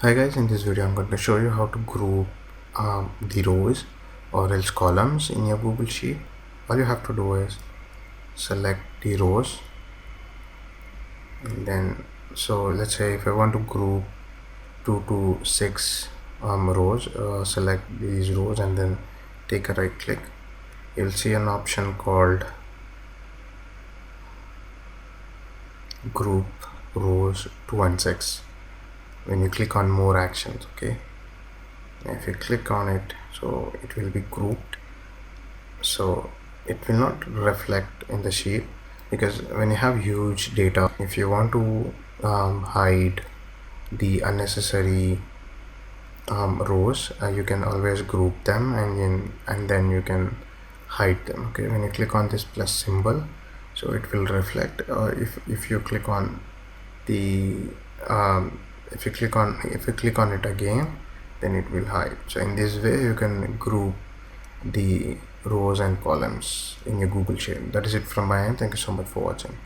Hi guys, in this video I'm going to show you how to group the rows or else columns in your Google Sheet. All you have to do is select the rows, and then let's say if I want to group 2 to 6 rows, select these rows and then take a right click. You'll see an option called group rows 2 and 6 when you click on more actions. Okay, if you click on it, so it will be grouped, so it will not reflect in the sheet, because when you have huge data, if you want to hide the unnecessary rows, you can always group them and then you can hide them. Okay, when you click on this plus symbol, so it will reflect. If you click on the if you click on it again, then it will hide. So in this way you can group the rows and columns in your Google Sheet. That is it from my end. Thank you so much for watching.